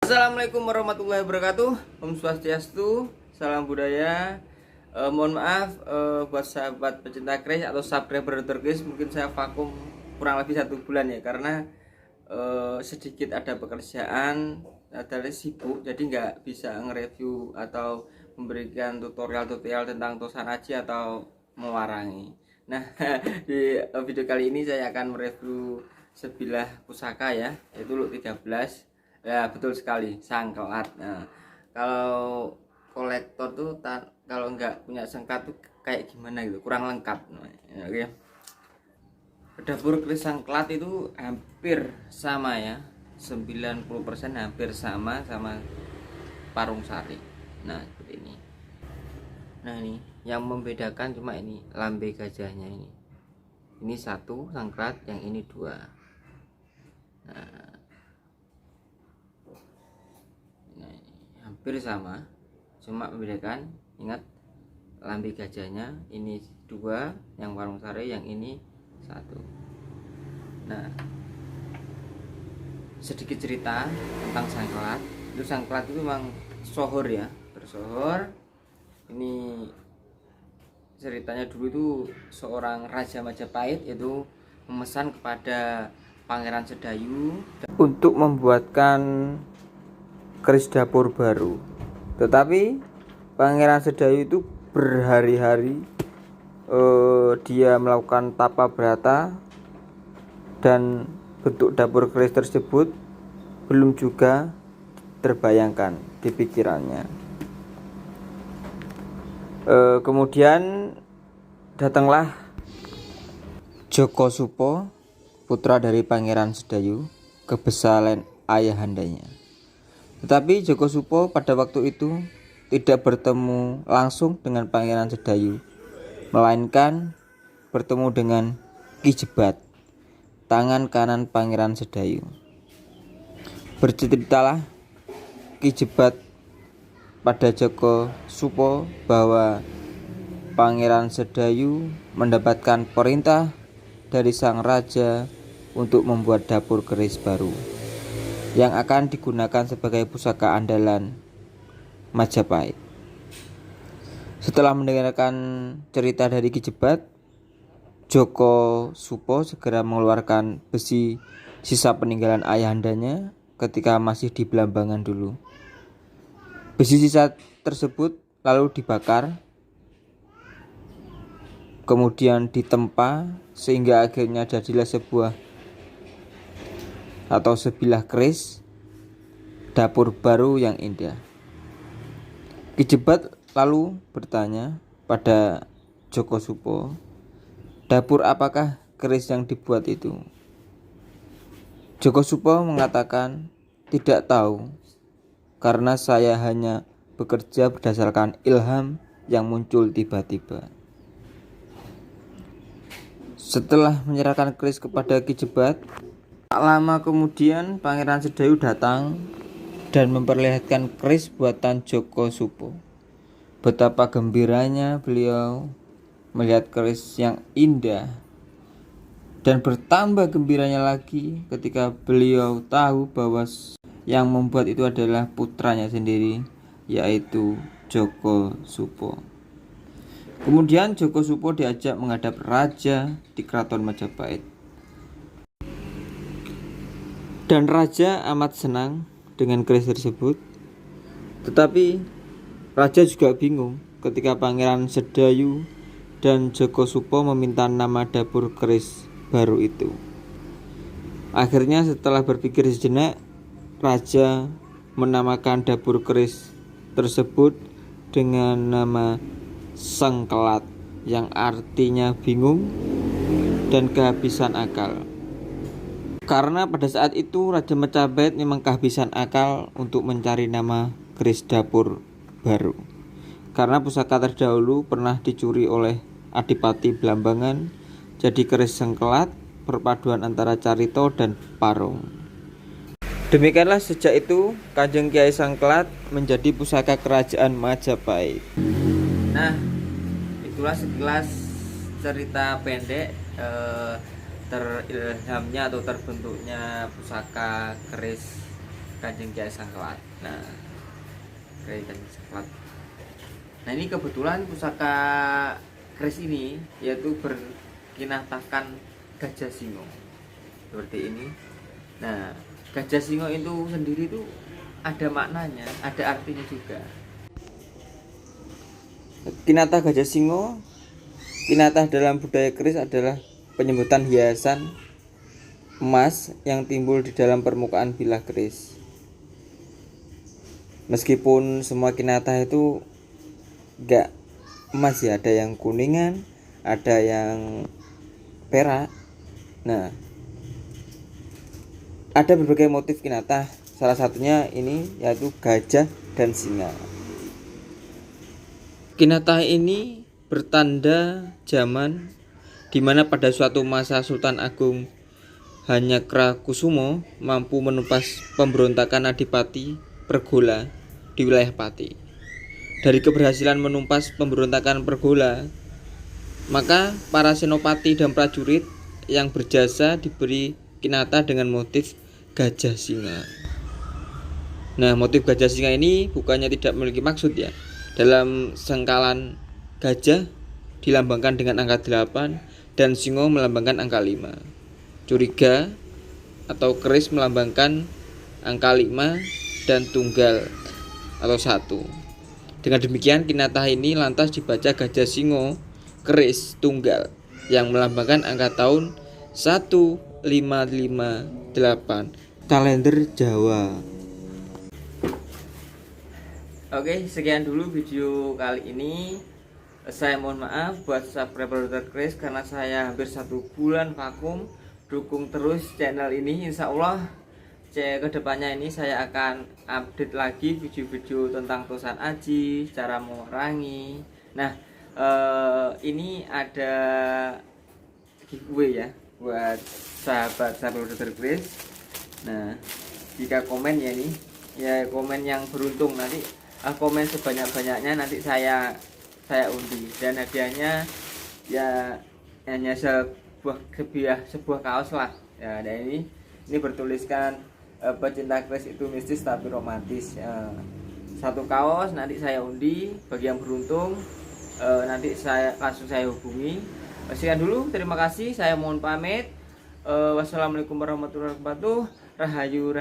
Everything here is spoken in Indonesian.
Assalamualaikum warahmatullahi wabarakatuh. Om Swastiastu, salam budaya. Mohon maaf buat sahabat pecinta keris atau subscriber keris, mungkin saya vakum kurang lebih 1 bulan ya, karena sedikit ada pekerjaan, ada sibuk, jadi nggak bisa nge-review atau memberikan tutorial tentang tosan aji atau mewarangi. Nah, di video kali ini saya akan mereview sebilah pusaka ya, yaitu Luk 13. Ya betul sekali, sangklat. Nah, kalau kolektor tuh kalau nggak punya sangklat tuh kayak gimana gitu, kurang lengkap. Nah, ya, oke. Dapur keris sangklat itu hampir sama ya, 90% hampir sama parung sari. Nah seperti ini. Nah ini yang membedakan cuma ini lambe gajahnya ini. Ini 1 sangklat, yang ini 2. Nah, hampir sama, cuma membedakan, ingat, lambe gajahnya ini 2, yang warung sari yang ini 1. Nah, sedikit cerita tentang sangklat. Itu sangklat itu memang sohor ya, bersohor. Ini ceritanya dulu itu seorang raja Majapahit itu memesan kepada Pangeran Sedayu untuk membuatkan keris dapur baru. Tetapi Pangeran Sedayu itu berhari-hari dia melakukan tapa brata, dan bentuk dapur keris tersebut belum juga terbayangkan di pikirannya. Kemudian datanglah Joko Supo, putra dari Pangeran Sedayu, ke Besalen ayahandanya. Tetapi Joko Supo pada waktu itu tidak bertemu langsung dengan Pangeran Sedayu, melainkan bertemu dengan Ki Jebat, tangan kanan Pangeran Sedayu. Berceritalah Ki Jebat pada Joko Supo bahwa Pangeran Sedayu mendapatkan perintah dari sang raja untuk membuat dapur keris baru yang akan digunakan sebagai pusaka andalan Majapahit. Setelah mendengarkan cerita dari Ki Jebat, Joko Supo segera mengeluarkan besi sisa peninggalan ayahandanya ketika masih di Blambangan dulu. Besi sisa tersebut lalu dibakar, kemudian ditempa, sehingga akhirnya jadilah sebilah keris dapur baru yang indah. Ki Jebat lalu bertanya pada Joko Supo, dapur apakah keris yang dibuat itu? Joko Supo mengatakan, tidak tahu, karena saya hanya bekerja berdasarkan ilham yang muncul tiba-tiba. Setelah menyerahkan keris kepada Ki Jebat, tak lama kemudian Pangeran Sedayu datang dan memperlihatkan keris buatan Joko Supo. Betapa gembiranya beliau melihat keris yang indah, dan bertambah gembiranya lagi ketika beliau tahu bahwa yang membuat itu adalah putranya sendiri, yaitu Joko Supo. Kemudian Joko Supo diajak menghadap raja di keraton Majapahit. Dan raja amat senang dengan keris tersebut. Tetapi raja juga bingung ketika Pangeran Sedayu dan Joko Supo meminta nama dapur keris baru itu. Akhirnya setelah berpikir sejenak, raja menamakan dapur keris tersebut dengan nama Sangklat, yang artinya bingung dan kehabisan akal. Karena pada saat itu Raja Majapahit memang kehabisan akal untuk mencari nama keris dapur baru, karena pusaka terdahulu pernah dicuri oleh Adipati Blambangan. Jadi keris Sangklat perpaduan antara carito dan parung. Demikianlah sejak itu Kanjeng Kiai Sangklat menjadi pusaka kerajaan Majapahit. Nah, itulah sekilas cerita pendek terilhamnya atau terbentuknya pusaka keris Kanjeng Kiai Sangklat. Nah, Kiai Kanjeng Sangklat. Nah, ini kebetulan pusaka keris ini yaitu berkinahtakan gajah singo seperti ini. Nah, gajah singo itu sendiri itu ada maknanya, ada artinya juga. Kinatah gajah singo, kinatah dalam budaya keris adalah penyebutan hiasan emas yang timbul di dalam permukaan bilah keris. Meskipun semua kinatah itu enggak emas ya, ada yang kuningan, ada yang perak. Nah, ada berbagai motif kinatah, salah satunya ini yaitu gajah dan singa. Kinatah ini bertanda zaman di mana pada suatu masa Sultan Agung Hanyakra-Kusumo mampu menumpas pemberontakan Adipati Pergola di wilayah Pati. Dari keberhasilan menumpas pemberontakan Pergola, maka para senopati dan prajurit yang berjasa diberi kinatah dengan motif gajah singa. Nah, motif gajah singa ini bukannya tidak memiliki maksud ya. Dalam sengkalan gajah dilambangkan dengan angka 8 dan singo melambangkan angka 5. Curiga atau keris melambangkan angka 5 dan tunggal atau 1. Dengan demikian kinatah ini lantas dibaca gajah singo keris tunggal yang melambangkan angka tahun 1558 kalender Jawa. Oke, sekian dulu video kali ini. Saya mohon maaf buat subscriber Dr. Kris karena saya hampir 1 bulan vakum. Dukung terus channel ini, insya Allah kedepannya ini saya akan update lagi video-video tentang tosan aji, cara memerangi. Nah, ini ada giveaway ya buat sahabat-sahabat Dr. Kris. Nah, jika komen ya ini, ya komen yang beruntung nanti komen sebanyak-banyaknya nanti saya undi, dan hadiahnya ya hanya sebuah kaos lah ya. Dan ini bertuliskan pecinta keris itu mistis tapi romantis. 1 kaos nanti saya undi, bagi yang beruntung nanti saya hubungi. Sekian dulu, terima kasih, saya mohon pamit. Wassalamualaikum warahmatullahi wabarakatuh. Rahayu.